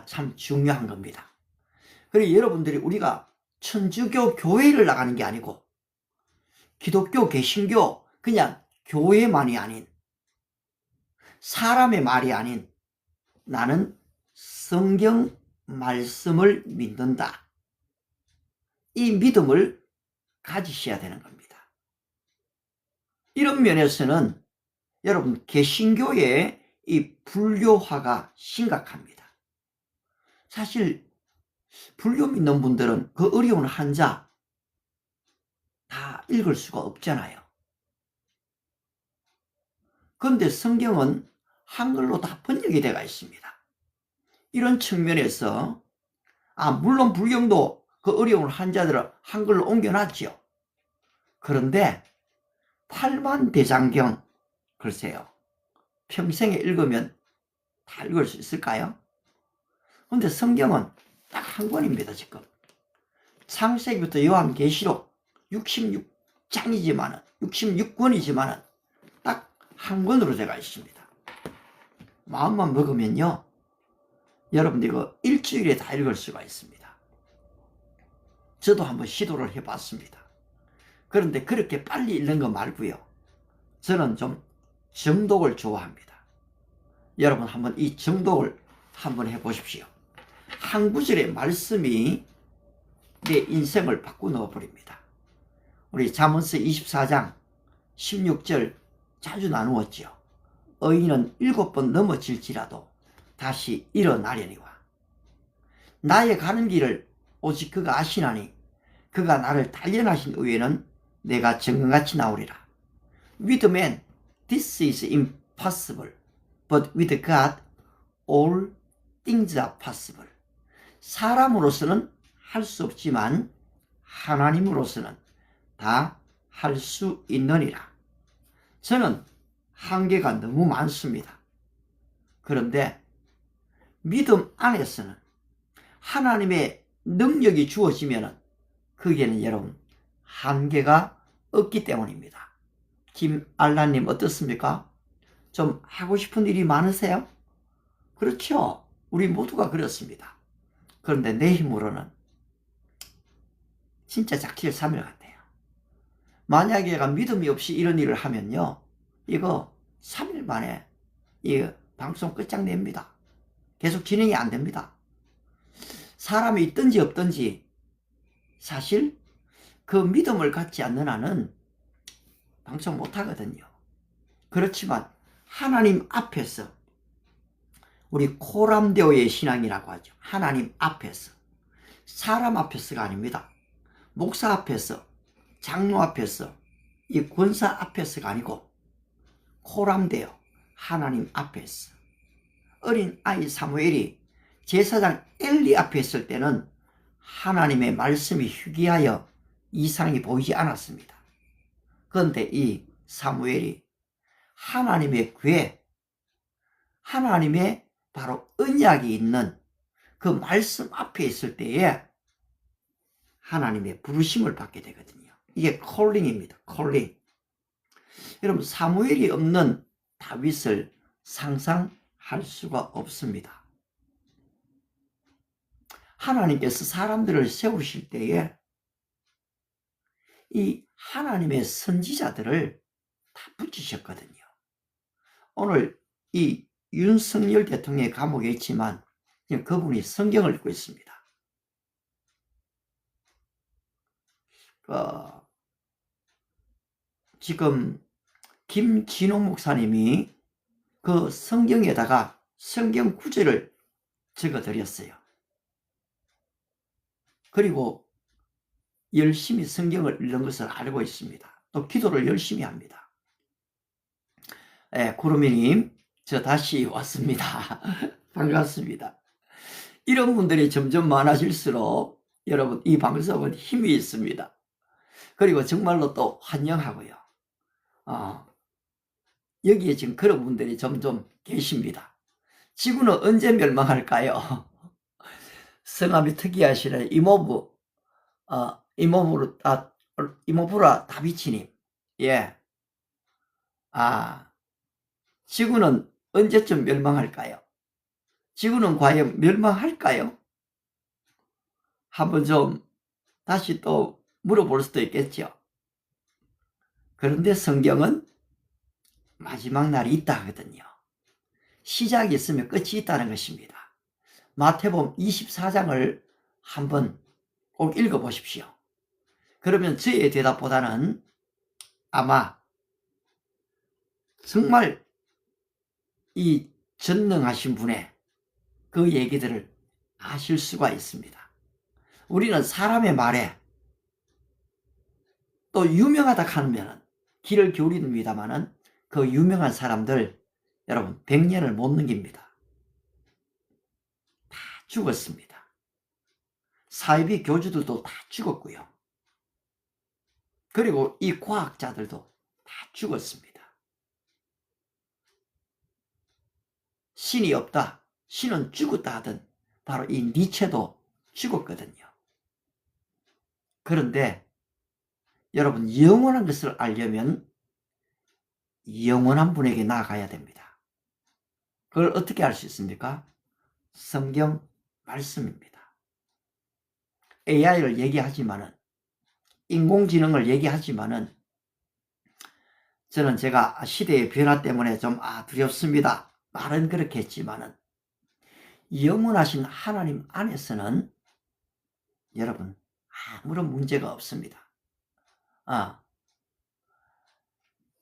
참 중요한 겁니다. 그리고 여러분들이 우리가 천주교 교회를 나가는 게 아니고 기독교 개신교 그냥 교회만이 아닌 사람의 말이 아닌 나는 성경 말씀을 믿는다. 이 믿음을 가지셔야 되는 겁니다. 이런 면에서는 여러분 개신교의 이 불교화가 심각합니다. 사실 불교 믿는 분들은 그 어려운 한자 다 읽을 수가 없잖아요. 그런데 성경은 한글로 다 번역이 되어 있습니다. 이런 측면에서 물론 불경도 그 어려운 한자들을 한글로 옮겨놨죠. 그런데 팔만대장경 글쎄요. 평생에 읽으면 다 읽을 수 있을까요? 그런데 성경은 딱 한 권입니다. 지금 창세기부터 요한계시록 66장이지만 66권이지만 딱 한 권으로 되어 있습니다. 마음만 먹으면요 여러분들 이거 일주일에 다 읽을 수가 있습니다. 저도 한번 시도를 해봤습니다. 그런데 그렇게 빨리 읽는 거 말고요, 저는 좀 정독을 좋아합니다. 여러분 한번 이 정독을 한번 해보십시오. 한 구절의 말씀이 내 인생을 바꾸어 버립니다. 우리 잠언서 24장 16절 자주 나누었지요. 의인은 7번 넘어질지라도 다시 일어나려니와 나의 가는 길을 오직 그가 아시나니 그가 나를 단련하신 후에는 내가 정금같이 나오리라. With man this is impossible, but with God all things are possible. 사람으로서는 할 수 없지만 하나님으로서는 다 할 수 있느니라. 저는 한계가 너무 많습니다. 그런데 믿음 안에서는 하나님의 능력이 주어지면 거기에는 여러분 한계가 없기 때문입니다. 김알라님 어떻습니까? 좀 하고 싶은 일이 많으세요? 그렇죠. 우리 모두가 그렇습니다. 그런데 내 힘으로는 진짜 작실삼일 같아요. 만약에 내가 믿음이 없이 이런 일을 하면요, 이거 3일 만에 이 방송 끝장냅니다. 계속 진행이 안 됩니다. 사람이 있든지 없든지 사실 그 믿음을 갖지 않는 한은 방송 못 하거든요. 그렇지만 하나님 앞에서, 우리 코람데오의 신앙이라고 하죠. 하나님 앞에서, 사람 앞에서가 아닙니다. 목사 앞에서, 장로 앞에서, 이 권사 앞에서가 아니고 코람데오, 하나님 앞에서. 어린 아이 사무엘이 제사장 엘리 앞에 있을 때는 하나님의 말씀이 희귀하여 이상이 보이지 않았습니다. 그런데 이 사무엘이 하나님의 궤, 하나님의 바로 언약이 있는 그 말씀 앞에 있을 때에 하나님의 부르심을 받게 되거든요. 이게 콜링입니다. 콜링. 여러분 사무엘이 없는 다윗을 상상할 수가 없습니다. 하나님께서 사람들을 세우실 때에 이 하나님의 선지자들을 다 붙이셨거든요. 오늘 이 윤석열 대통령의 감옥에 있지만 그분이 성경을 읽고 있습니다. 지금 김진호 목사님이 그 성경에다가 성경 구절을 적어드렸어요. 그리고 열심히 성경을 읽는 것을 알고 있습니다. 또 기도를 열심히 합니다. 구름이님, 저 다시 왔습니다. 반갑습니다. 이런 분들이 점점 많아질수록 여러분 이 방송은 힘이 있습니다. 그리고 정말로 또 환영하고요. 여기에 지금 그런 분들이 점점 계십니다. 지구는 언제 멸망할까요? 성함이 특이하시네. 이모부라 다비치님. 예. 지구는 언제쯤 멸망할까요? 지구는 과연 멸망할까요? 한번 좀 다시 또 물어볼 수도 있겠죠. 그런데 성경은 마지막 날이 있다 하거든요. 시작이 있으면 끝이 있다는 것입니다. 마태복음 24장을 한번 꼭 읽어보십시오. 그러면 저의 대답보다는 아마 정말 이 전능하신 분의 그 얘기들을 아실 수가 있습니다. 우리는 사람의 말에 또 유명하다 하면 귀를 기울입니다만은 그 유명한 사람들 여러분 100년을 못 넘깁니다. 다 죽었습니다. 사이비 교주들도 다 죽었고요. 그리고 이 과학자들도 다 죽었습니다. 신이 없다, 신은 죽었다 하던 바로 이 니체도 죽었거든요. 그런데 여러분 영원한 것을 알려면 영원한 분에게 나아가야 됩니다. 그걸 어떻게 알 수 있습니까? 성경 말씀입니다. AI를 얘기하지만은 인공지능을 얘기하지만은 저는 제가 시대의 변화 때문에 좀 두렵습니다. 말은 그렇게 했지만은 영원하신 하나님 안에서는 여러분 아무런 문제가 없습니다.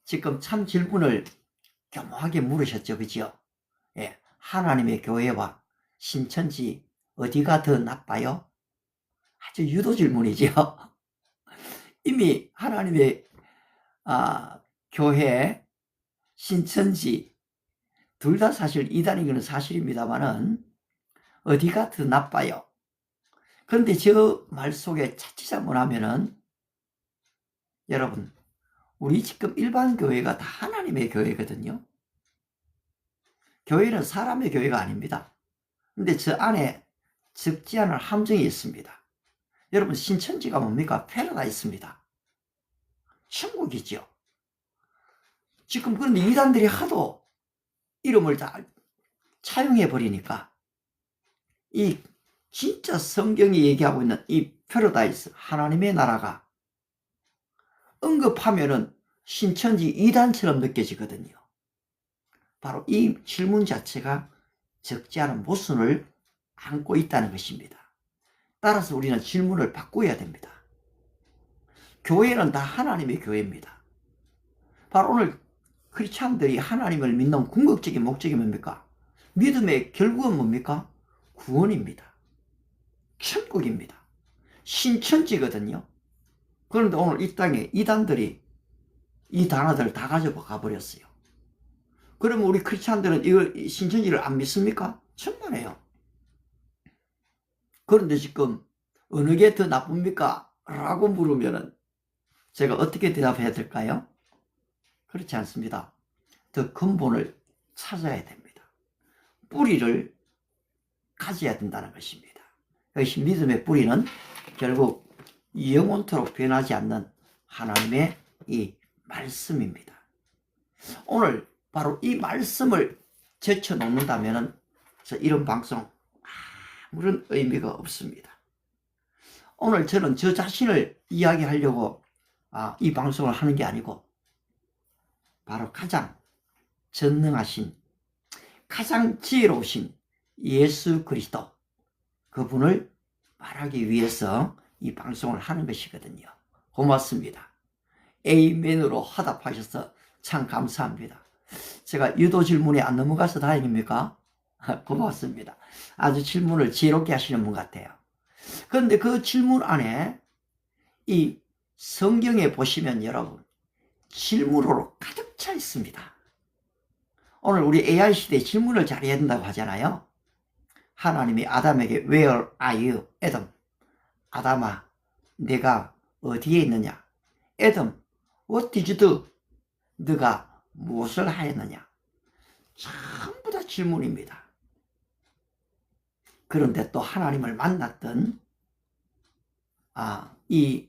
지금 참 질문을 교묘하게 물으셨죠, 그죠? 예, 하나님의 교회와 신천지 어디가 더 나빠요? 아주 유도 질문이죠. 이미 하나님의 교회, 신천지 둘 다 사실 이단인 것은 사실입니다만은 어디가 더 나빠요? 그런데 저 말 속에 자칫잘못하면은 여러분 우리 지금 일반 교회가 다 하나님의 교회거든요. 교회는 사람의 교회가 아닙니다. 근데 저 안에 적지 않은 함정이 있습니다. 여러분 신천지가 뭡니까? 패러다이스입니다. 천국이죠. 지금 그런데 이단들이 하도 이름을 다 차용해 버리니까 이 진짜 성경이 얘기하고 있는 이 패러다이스 하나님의 나라가 언급하면은 신천지 이단처럼 느껴지거든요. 바로 이 질문 자체가 적지 않은 모순을 안고 있다는 것입니다. 따라서 우리는 질문을 바꿔야 됩니다. 교회는 다 하나님의 교회입니다. 바로 오늘 크리스찬들이 하나님을 믿는 궁극적인 목적이 뭡니까? 믿음의 결국은 뭡니까? 구원입니다. 천국입니다. 신천지거든요. 그런데 오늘 이 땅에 이단들이 이 단어들을 다 가져가 버렸어요. 그러면 우리 크리스찬들은 이걸 신천지를 안 믿습니까? 천만에요. 그런데 지금 어느 게 더 나쁩니까? 라고 물으면은 제가 어떻게 대답해야 될까요? 그렇지 않습니다. 더 근본을 찾아야 됩니다. 뿌리를 가져야 된다는 것입니다. 그것이 믿음의 뿌리는 결국 영원토록 변하지 않는 하나님의 이 말씀입니다. 오늘 바로 이 말씀을 제쳐놓는다면 이런 방송 아무런 의미가 없습니다. 오늘 저는 저 자신을 이야기하려고 이 방송을 하는 게 아니고 바로 가장 전능하신 가장 지혜로우신 예수 그리스도 그분을 말하기 위해서 이 방송을 하는 것이거든요. 고맙습니다. 에이맨으로 화답하셔서 참 감사합니다. 제가 유도 질문에 안 넘어가서 다행입니까? 고맙습니다. 아주 질문을 지혜롭게 하시는 분 같아요. 그런데 그 질문 안에 이 성경에 보시면 여러분 질문으로 가득 차 있습니다. 오늘 우리 AI 시대에 질문을 잘해야 된다고 하잖아요. 하나님이 아담에게 Where are you? 애덤, 아담아 내가 어디에 있느냐? 애덤, What did you do? 네가 무엇을 하였느냐? 전부 다 질문입니다. 그런데 또 하나님을 만났던 이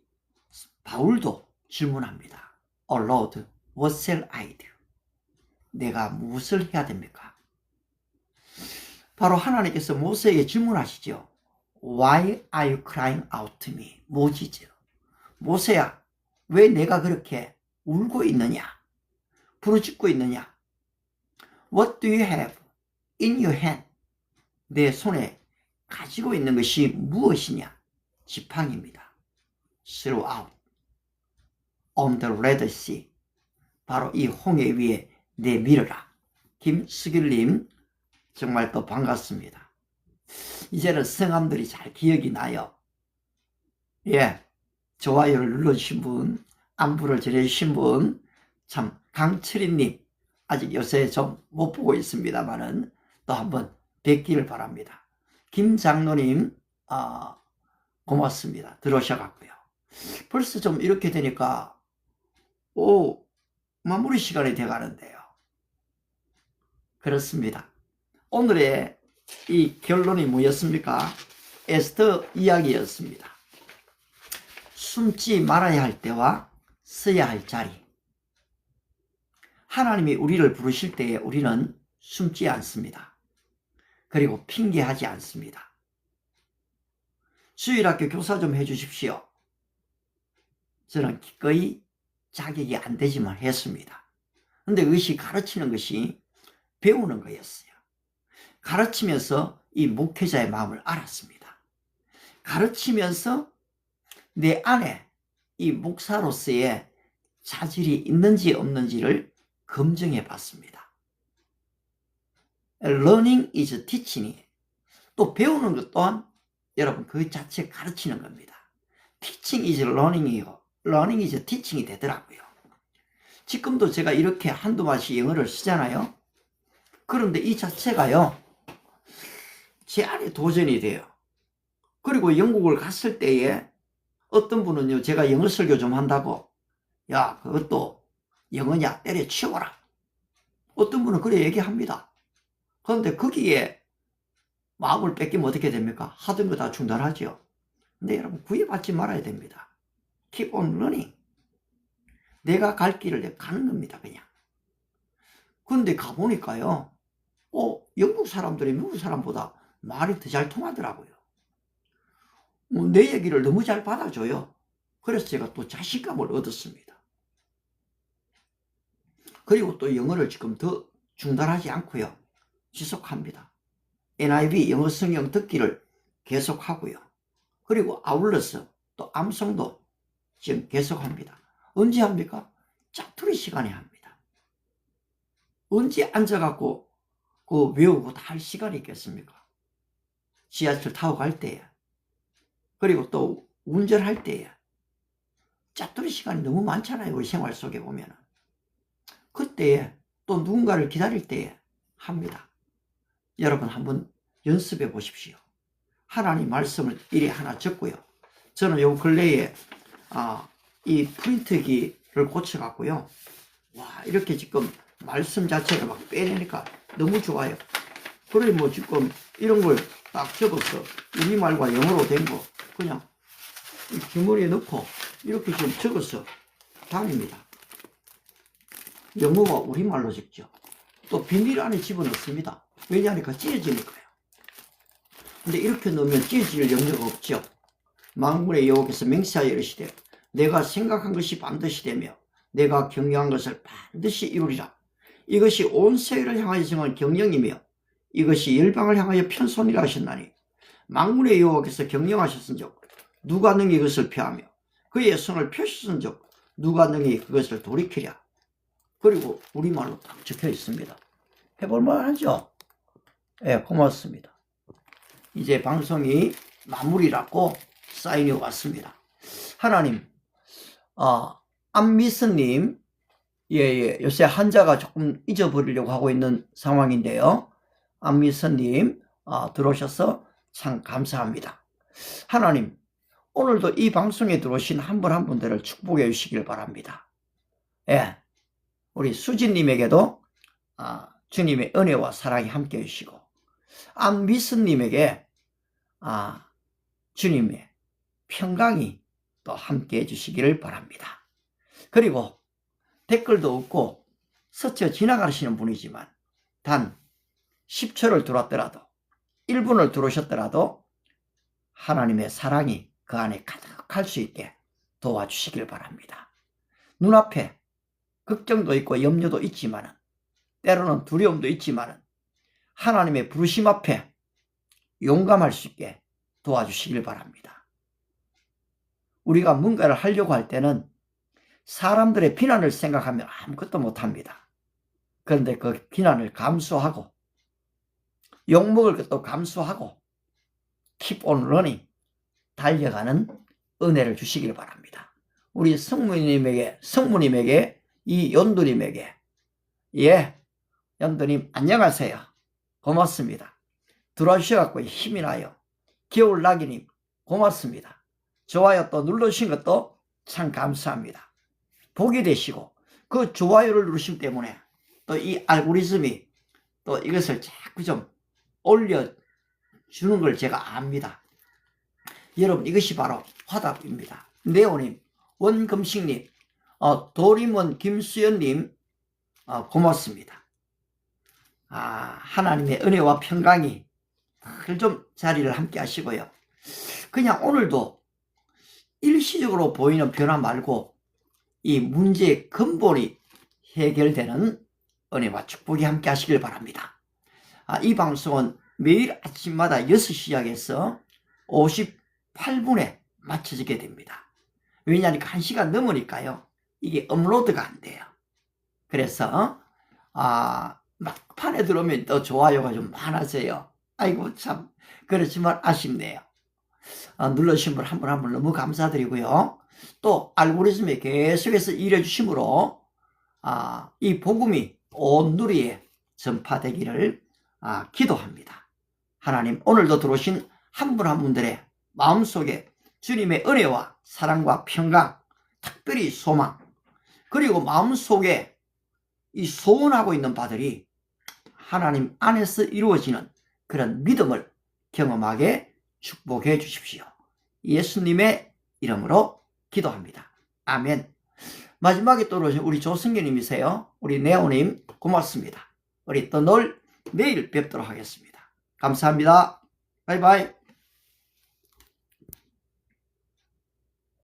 바울도 질문합니다. Oh Lord, what shall I do? 내가 무엇을 해야 됩니까? 바로 하나님께서 모세에게 질문하시죠. Why are you crying out to me? 모지죠. 모세야, 왜 내가 그렇게 울고 있느냐? 부르짖고 있느냐? What do you have in your hand? 내 손에 가지고 있는 것이 무엇이냐? 지팡이입니다. Throw out on the Red Sea. 바로 이 홍해 위에 내밀어라. 김수길님 정말 또 반갑습니다. 이제는 성함들이 잘 기억이 나요. 예, 좋아요를 눌러주신 분, 안부를 전해주신 분, 참 강철희님 아직 요새 좀 못 보고 있습니다만은 또 한번 뵙기를 바랍니다. 김장로님 고맙습니다. 들어오셔갖고요. 벌써 좀 이렇게 되니까 마무리 시간이 돼가는데요. 그렇습니다. 오늘의 이 결론이 뭐였습니까? 에스더 이야기였습니다. 숨지 말아야 할 때와 서야 할 자리. 하나님이 우리를 부르실 때에 우리는 숨지 않습니다. 그리고 핑계하지 않습니다. 주일학교 교사 좀 해주십시오. 저는 기꺼이 자격이 안 되지만 했습니다. 근데 그것이 가르치는 것이 배우는 거였어요. 가르치면서 이 목회자의 마음을 알았습니다. 가르치면서 내 안에 이 목사로서의 자질이 있는지 없는지를 검증해 봤습니다. Learning is teaching. 또 배우는 것 또한 여러분 그 자체 가르치는 겁니다. Teaching is learning이요. Learning is teaching이 되더라고요. 지금도 제가 이렇게 한두 마디 영어를 쓰잖아요. 그런데 이 자체가요, 제 안에 도전이 돼요. 그리고 영국을 갔을 때에 어떤 분은요, 제가 영어 설교 좀 한다고, 야, 그것도 영어냐, 때려치워라. 어떤 분은 그래 얘기합니다. 그런데 거기에 마음을 뺏기면 어떻게 됩니까? 하던 거 다 중단하죠. 근데 여러분, 구애받지 말아야 됩니다. Keep on learning. 내가 갈 길을 내가 가는 겁니다, 그냥. 그런데 가보니까요, 영국 사람들이 미국 사람보다 말이 더 잘 통하더라고요. 내 얘기를 너무 잘 받아줘요. 그래서 제가 또 자신감을 얻었습니다. 그리고 또 영어를 지금 더 중단하지 않고요. 지속합니다. NIV 영어 성경 듣기를 계속하고요. 그리고 아울러서 또 암송도 지금 계속합니다. 언제 합니까? 짜투리 시간에 합니다. 언제 앉아갖고 외우고 다 할 시간이 있겠습니까? 지하철 타고 갈 때에, 그리고 또 운전할 때에 짜투리 시간이 너무 많잖아요. 우리 생활 속에 보면은. 그때에 또 누군가를 기다릴 때에 합니다. 여러분 한번 연습해 보십시오. 하나님 말씀을 이리 하나 적고요. 저는 요 근래에 이 프린트기를 고쳐갖고요. 와, 이렇게 지금 말씀 자체가 막 빼내니까 너무 좋아요. 그래 뭐 지금 이런 걸 딱 적어서 우리말과 영어로 된 거 그냥 이 주머니에 넣고 이렇게 좀 적어서 다닙니다. 영어와 우리말로 적죠. 또 비닐 안에 집어넣습니다. 왜냐하니까 찢어지니까요. 근데 이렇게 넣으면 찢어질 영역 없죠. 만군의 여호와께서 맹세하여 이르시되 내가 생각한 것이 반드시 되며 내가 경영한 것을 반드시 이루리라. 이것이 온 세계를 향하여 정한 경영이며 이것이 열방을 향하여 편손이라 하셨나니 만군의 여호와께서 경영하셨은즉 누가 능히 이것을 펴하며 그의 손을 펴셨은즉 누가 능히 그것을 돌이키랴. 그리고 우리말로 딱 적혀 있습니다. 해볼만 하죠? 예, 고맙습니다. 이제 방송이 마무리라고 사인이 왔습니다. 하나님, 안미선님, 요새 한자가 조금 잊어버리려고 하고 있는 상황인데요. 안미선님, 들어오셔서 참 감사합니다. 하나님, 오늘도 이 방송에 들어오신 한 분 한 분들을 축복해 주시길 바랍니다. 예. 우리 수진님에게도 주님의 은혜와 사랑이 함께 해주시고, 안미선님에게 주님의 평강이 또 함께 해주시기를 바랍니다. 그리고 댓글도 없고 스쳐 지나가시는 분이지만 단 10초를 들어왔더라도 1분을 들어오셨더라도 하나님의 사랑이 그 안에 가득할 수 있게 도와주시길 바랍니다. 눈앞에 걱정도 있고 염려도 있지만, 때로는 두려움도 있지만 하나님의 부르심 앞에 용감할 수 있게 도와주시길 바랍니다. 우리가 뭔가를 하려고 할 때는 사람들의 비난을 생각하면 아무것도 못합니다. 그런데 그 비난을 감수하고 욕먹을 것도 감수하고 keep on running, 달려가는 은혜를 주시길 바랍니다. 우리 성모님에게 이 연두님에게, 연두님 안녕하세요. 고맙습니다. 들어와주셔서 힘이 나요. 겨울나기님 고맙습니다. 좋아요 또 눌러주신 것도 참 감사합니다. 복이 되시고, 그 좋아요를 누르심 때문에 또 이 알고리즘이 또 이것을 자꾸 좀 올려주는 걸 제가 압니다. 여러분, 이것이 바로 화답입니다. 네오님, 원금식님, 도림원 김수연님, 고맙습니다. 하나님의 은혜와 평강이 늘 좀 자리를 함께 하시고요. 그냥 오늘도 일시적으로 보이는 변화 말고 이 문제의 근본이 해결되는 은혜와 축복이 함께 하시길 바랍니다. 이 방송은 매일 아침마다 6시 시작해서 58분에 맞춰지게 됩니다. 왜냐하면 1시간 넘으니까요, 이게 업로드가 안 돼요. 그래서 막판에 들어오면 또 좋아요가 좀 많아져요. 아이고 참, 그렇지만 아쉽네요. 눌러주신 분 한 분 한 분 너무 감사드리고요. 또 알고리즘에 계속해서 일해주심으로 이 복음이 온 누리에 전파되기를 기도합니다. 하나님, 오늘도 들어오신 한 분 한 분들의 마음속에 주님의 은혜와 사랑과 평강, 특별히 소망, 그리고 마음속에 이 소원하고 있는 바들이 하나님 안에서 이루어지는 그런 믿음을 경험하게 축복해 주십시오. 예수님의 이름으로 기도합니다. 아멘. 마지막에 또 우리 조승규님이세요. 우리 네오님 고맙습니다. 우리 또 내일 뵙도록 하겠습니다. 감사합니다. 바이바이.